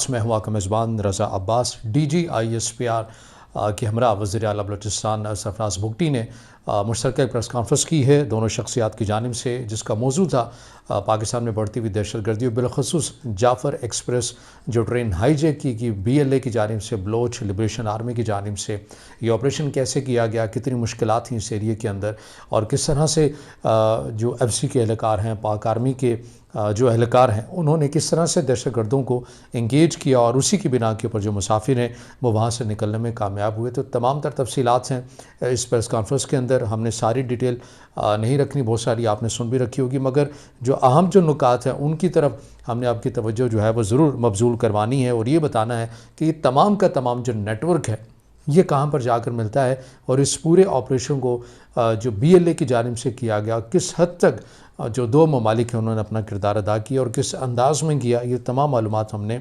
ساتھ میں ہوں آپ کا میزبان رضا عباس۔ DGISPR کے ہمراہ وزیر اعلیٰ بلوچستان سرفراز بگٹی نے مشترکہ پریس کانفرنس کی ہے دونوں شخصیات کی جانب سے، جس کا موضوع تھا پاکستان میں بڑھتی ہوئی دہشت گردی، بالخصوص جعفر ایکسپریس جو ٹرین ہائی جیک کی BLA کی جانب سے، بلوچ لبریشن آرمی کی جانب سے یہ آپریشن کیسے کیا گیا، کتنی مشکلات تھیں اس ایریے کے اندر، اور کس طرح سے جو FC کے اہلکار ہیں، پاک آرمی کے جو اہلکار ہیں، انہوں نے کس طرح سے دہشت گردوں کو انگیج کیا اور اسی کی بنا کے اوپر جو مسافر ہیں وہ وہاں سے نکلنے میں کامیاب ہوئے۔ تو تمام تر تفصیلات ہیں اس پریس کانفرنس کے اندر، ہم نے ساری ڈیٹیل نہیں رکھنی، بہت ساری آپ نے سن بھی رکھی ہوگی، مگر جو اہم جو نکات ہیں ان کی طرف ہم نے آپ کی توجہ جو ہے وہ ضرور مبذول کروانی ہے، اور یہ بتانا ہے کہ یہ تمام کا تمام جو نیٹ ورک ہے یہ کہاں پر جا کر ملتا ہے، اور اس پورے آپریشن کو جو BLA کی جانب سے کیا گیا کس حد تک جو دو ممالک ہیں انہوں نے اپنا کردار ادا کیا اور کس انداز میں کیا، یہ تمام معلومات ہم نے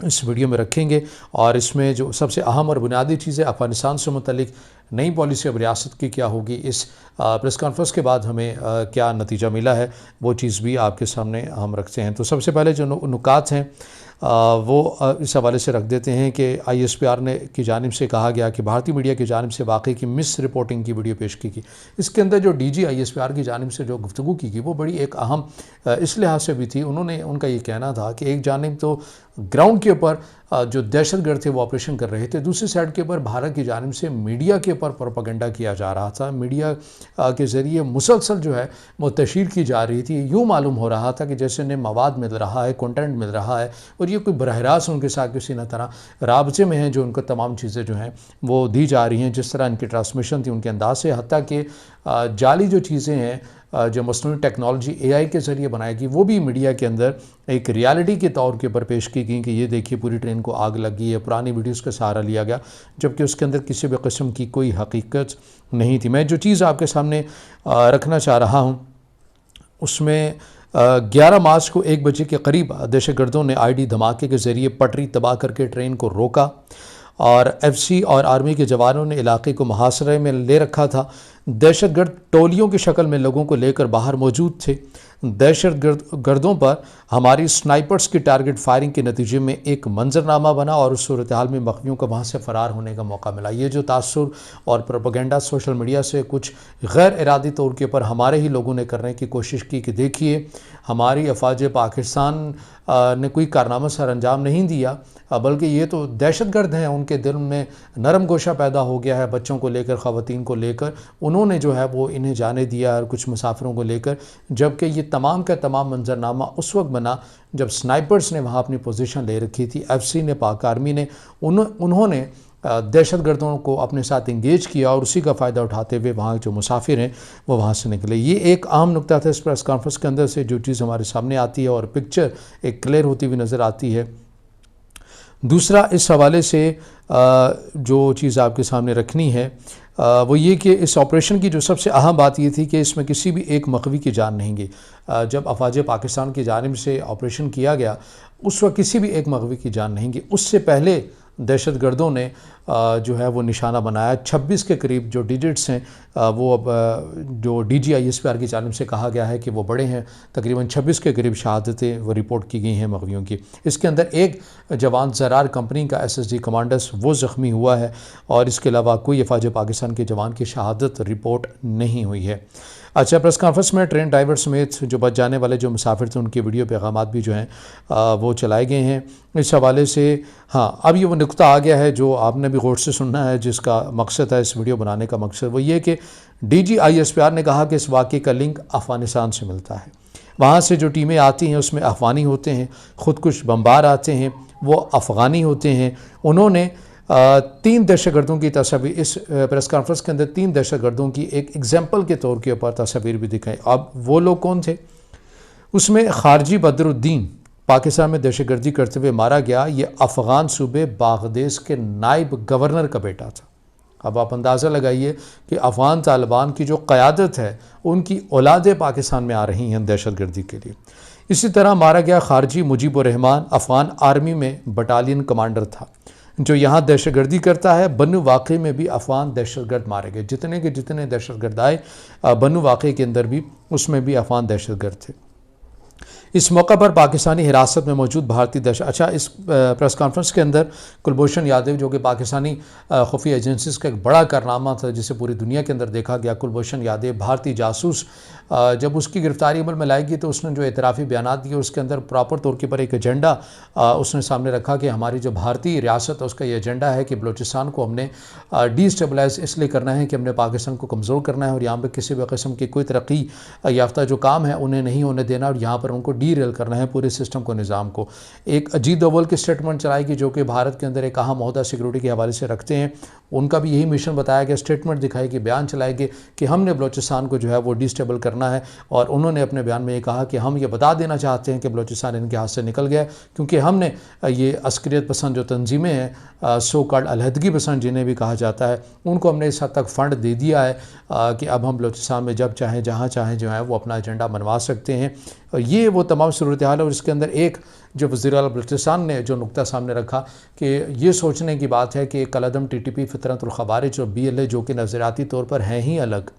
اس ویڈیو میں رکھیں گے۔ اور اس میں جو سب سے اہم اور بنیادی چیز ہے افغانستان سے متعلق نئی پالیسی اب ریاست کی کیا ہوگی، اس پریس کانفرنس کے بعد ہمیں کیا نتیجہ ملا ہے، وہ چیز بھی آپ کے سامنے ہم رکھتے ہیں۔ تو سب سے پہلے جو نکات ہیں وہ اس حوالے سے رکھ دیتے ہیں کہ ISPR نے کی جانب سے کہا گیا کہ بھارتی میڈیا کی جانب سے واقعے کی مس رپورٹنگ کی ویڈیو پیش کی گئی۔ اس کے اندر جو DGISPR کی جانب سے جو گفتگو کی گئی وہ بڑی ایک اہم اس لحاظ سے بھی تھی، ان کا یہ کہنا تھا کہ ایک جانب تو گراؤنڈ کے اوپر جو دہشت گرد تھے وہ آپریشن کر رہے تھے، دوسری سائڈ کے اوپر بھارت کی جانب سے میڈیا کے اوپر پروپیگنڈا کیا جا رہا تھا، میڈیا کے ذریعے مسلسل جو ہے وہ تشہیر کی جا رہی تھی، یوں معلوم ہو رہا تھا کہ جیسے انہیں مواد مل رہا ہے، کنٹینٹ مل رہا ہے، اور یہ کوئی براہ راست ان کے ساتھ کسی نہ طرح رابطے میں ہیں، جو ان کو تمام چیزیں جو ہیں وہ دی جا رہی ہیں، جس طرح ان کی ٹرانسمیشن تھی ان کے انداز سے، حتیٰ کہ جعلی جو چیزیں ہیں جو مصنوعی ٹیکنالوجی AI کے ذریعے بنائے گی وہ بھی میڈیا کے اندر ایک ریالٹی کے طور کے اوپر پیش کی گئی کہ یہ دیکھیے پوری ٹرین کو آگ لگ گئی ہے، پرانی ویڈیوز کا سہارا لیا گیا، جبکہ اس کے اندر کسی بھی قسم کی کوئی حقیقت نہیں تھی۔ میں جو چیز آپ کے سامنے رکھنا چاہ رہا ہوں اس میں 11 مارچ کو 1 بجے کے قریب دہشت گردوں نے ID دھماکے کے ذریعے پٹری تباہ کر کے ٹرین کو روکا، اور FC اور آرمی کے جوانوں نے علاقے کو محاصرے میں لے رکھا تھا۔ دہشت گرد ٹولیوں کی شکل میں لوگوں کو لے کر باہر موجود تھے۔ دہشت گردوں پر ہماری سنائپرز کی ٹارگٹ فائرنگ کے نتیجے میں ایک منظرنامہ بنا، اور اس صورتحال میں مخفیوں کو وہاں سے فرار ہونے کا موقع ملا۔ یہ جو تاثر اور پروپیگنڈا سوشل میڈیا سے کچھ غیر ارادی طور کے اوپر ہمارے ہی لوگوں نے کرنے کی کوشش کی کہ دیکھیے ہماری افواج پاکستان نے کوئی کارنامہ سر انجام نہیں دیا، بلکہ یہ تو دہشت گرد ہیں، ان کے دل میں نرم گوشہ پیدا ہو گیا ہے، بچوں کو لے کر، خواتین کو لے کر انہوں نے جو ہے وہ انہیں جانے دیا، اور کچھ مسافروں کو لے کر، جبکہ یہ تمام کا تمام منظرنامہ اس وقت بنا جب سنائپرز نے وہاں اپنی پوزیشن لے رکھی تھی، FC نے، پاک آرمی نے، انہوں نے دہشت گردوں کو اپنے ساتھ انگیج کیا، اور اسی کا فائدہ اٹھاتے ہوئے وہاں جو مسافر ہیں وہ وہاں سے نکلے۔ یہ ایک اہم نکتہ تھا اس پریس کانفرنس کے اندر سے، جو چیز ہمارے سامنے آتی ہے اور پکچر ایک کلیئر ہوتی ہوئی نظر آتی ہے۔ دوسرا اس حوالے سے جو چیز آپ کے سامنے رکھنی ہے وہ یہ کہ اس آپریشن کی جو سب سے اہم بات یہ تھی کہ اس میں کسی بھی ایک مخفی کی جان نہیں گئی۔ جب افواج پاکستان کی جانب سے آپریشن کیا گیا اس وقت کسی بھی ایک مخفی کی جان نہیں گئی۔ اس سے پہلے دہشت گردوں نے جو ہے وہ نشانہ بنایا 26 کے قریب جو ڈیجٹس ہیں، وہ اب جو DGISPR کی جانب سے کہا گیا ہے کہ وہ بڑے ہیں، تقریباً 26 کے قریب شہادتیں وہ رپورٹ کی گئی ہیں مغویوں کی۔ اس کے اندر ایک جوان زرار کمپنی کا SSD کمانڈرز وہ زخمی ہوا ہے، اور اس کے علاوہ کوئی افواج پاکستان کے جوان کی شہادت رپورٹ نہیں ہوئی ہے۔ اچھا، پریس کانفرنس میں ٹرین ڈرائیور سمیت جو بچ جانے والے جو مسافر تھے ان کے ویڈیو پیغامات بھی جو ہیں وہ چلائے گئے ہیں۔ اس حوالے سے اب یہ وہ نقطہ آ گیا ہے جو آپ نے بھی غور سے سننا ہے، جس کا مقصد ہے اس ویڈیو بنانے کا مقصد وہ یہ کہ DGISPR نے کہا کہ اس واقعے کا لنک افغانستان سے ملتا ہے۔ وہاں سے جو ٹیمیں آتی ہیں اس میں افغانی ہوتے ہیں، خودکش بمبار آتے ہیں وہ افغانی ہوتے ہیں۔ انہوں نے 3 دہشت گردوں کی تصاویر اس پریس کانفرنس کے اندر 3 دہشت گردوں کی ایک ایگزامپل کے طور کے اوپر تصاویر بھی دکھائی۔ اب وہ لوگ کون تھے؟ اس میں خارجی بدر الدین پاکستان میں دہشت گردی کرتے ہوئے مارا گیا، یہ افغان صوبے بنگلادیش کے نائب گورنر کا بیٹا تھا۔ اب آپ اندازہ لگائیے کہ افغان طالبان کی جو قیادت ہے ان کی اولادیں پاکستان میں آ رہی ہیں دہشت گردی کے لیے۔ اسی طرح مارا گیا خارجی مجیب الرحمان، افغان آرمی میں بٹالین کمانڈر تھا، جو یہاں دہشت گردی کرتا ہے۔ بنو واقعے میں بھی افغان دہشت گرد مارے گئے، جتنے دہشت گرد آئے بنو واقعے کے اندر بھی اس میں بھی افغان دہشت گرد تھے۔ اس موقع پر پاکستانی حراست میں موجود بھارتی اس پریس کانفرنس کے اندر کلبھوشن یادیو جو کہ پاکستانی خفیہ ایجنسیز کا ایک بڑا کارنامہ تھا جسے پوری دنیا کے اندر دیکھا گیا، کلبھوشن یادیو بھارتی جاسوس، جب اس کی گرفتاری عمل میں لائی گئی تو اس نے جو اعترافی بیانات دیے اس کے اندر پراپر طور کے پر ایک ایجنڈا اس نے سامنے رکھا کہ ہماری جو بھارتی ریاست ہے اس کا یہ ایجنڈا ہے کہ بلوچستان کو ہم نے ڈی اسٹیبلائز اس لیے کرنا ہے کہ ہم نے پاکستان کو کمزور کرنا ہے اور یہاں پہ کسی بھی قسم کی کوئی ترقی یافتہ جو کام ہے انہیں نہیں ہونے دینا اور یہاں پر ان کو ڈی ریل کرنا ہے پورے سسٹم کو، نظام کو۔ ایک اجیت دوول کی سٹیٹمنٹ چلائی گئی جو کہ بھارت کے اندر ایک اہم عہدہ سیکورٹی کے حوالے سے رکھتے ہیں، ان کا بھی یہی مشن بتایا گیا، سٹیٹمنٹ دکھائی گئی، بیان چلائے گئے کہ ہم نے بلوچستان کو جو ہے وہ ڈی اسٹیبل کرنا ہے، اور انہوں نے اپنے بیان میں یہ کہا کہ ہم یہ بتا دینا چاہتے ہیں کہ بلوچستان ان کے ہاتھ سے نکل گیا کیونکہ ہم نے یہ عسکریت پسند جو تنظیمیں ہیں، سو کالڈ علیحدگی پسند جنہیں بھی کہا جاتا ہے، ان کو ہم نے اس حد تک فنڈ دے دیا ہے کہ اب ہم بلوچستان میں جب چاہیں جہاں چاہیں جو ہے وہ اپنا ایجنڈا منوا سکتے ہیں۔ یہ وہ تمام صورتحال ہے، اور اس کے اندر ایک جو وزیر اعلیٰ بلوچستان نے جو نقطہ سامنے رکھا کہ یہ سوچنے کی بات ہے کہ کالعدم ٹی ٹی پی، فطرت الخوارج اور بی ایل اے جو کہ نظریاتی طور پر ہیں ہی الگ،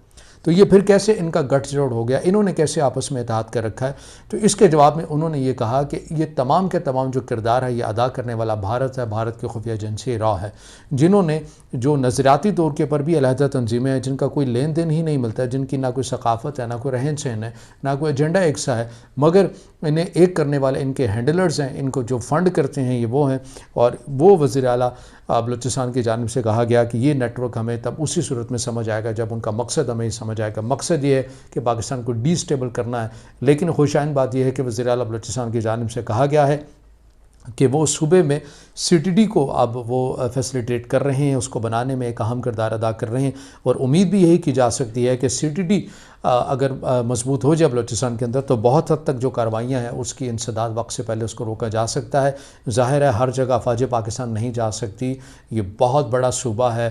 تو یہ پھر کیسے ان کا گٹھ جوڑ ہو گیا، انہوں نے کیسے آپس میں اتحاد کر رکھا ہے؟ تو اس کے جواب میں انہوں نے یہ کہا کہ یہ تمام کے تمام جو کردار ہے یہ ادا کرنے والا بھارت ہے، بھارت کی خفیہ ایجنسی را ہے، جنہوں نے جو نظریاتی طور کے پر بھی علیحدہ تنظیمیں ہیں جن کا کوئی لین دین ہی نہیں ملتا ہے، جن کی نہ کوئی ثقافت ہے، نہ کوئی رہن سہن ہے، نہ کوئی ایجنڈا ایک سا ہے، مگر انہیں ایک کرنے والے ان کے ہینڈلرز ہیں، ان کو جو فنڈ کرتے ہیں یہ وہ ہیں، اور وہ وزیر اعلیٰ بلوچستان کی جانب سے کہا گیا کہ یہ نیٹ ورک ہمیں تب اسی صورت میں سمجھ آئے گا جب ان کا مقصد ہمیں سمجھ آئے گا۔ مقصد یہ ہے کہ پاکستان کو ڈی اسٹیبل کرنا ہے، لیکن خوشائن بات یہ ہے کہ وزیر اعلیٰ بلوچستان کی جانب سے کہا گیا ہے کہ وہ صوبے میں سی ٹی ڈی کو اب وہ فیسلیٹیٹ کر رہے ہیں، اس کو بنانے میں ایک اہم کردار ادا کر رہے ہیں، اور امید بھی یہی کی جا سکتی ہے کہ سی ٹی ڈی اگر مضبوط ہو جائے بلوچستان کے اندر تو بہت حد تک جو کاروائیاں ہیں اس کی انسداد وقت سے پہلے اس کو روکا جا سکتا ہے۔ ظاہر ہے ہر جگہ افواج پاکستان نہیں جا سکتی، یہ بہت بڑا صوبہ ہے،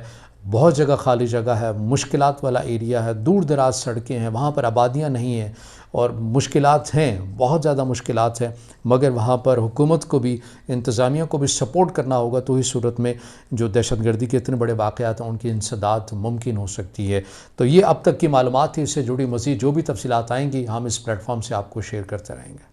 بہت جگہ خالی جگہ ہے، مشکلات والا ایریا ہے، دور دراز سڑکیں ہیں، وہاں پر آبادیاں نہیں ہیں اور مشکلات ہیں، بہت زیادہ مشکلات ہیں، مگر وہاں پر حکومت کو بھی، انتظامیہ کو بھی سپورٹ کرنا ہوگا، تو اس صورت میں جو دہشت گردی کے اتنے بڑے واقعات ہیں ان کی انسداد ممکن ہو سکتی ہے۔ تو یہ اب تک کی معلومات تھی، اس سے جڑی مزید جو بھی تفصیلات آئیں گی ہم اس پلیٹ فارم سے آپ کو شیئر کرتے رہیں گے۔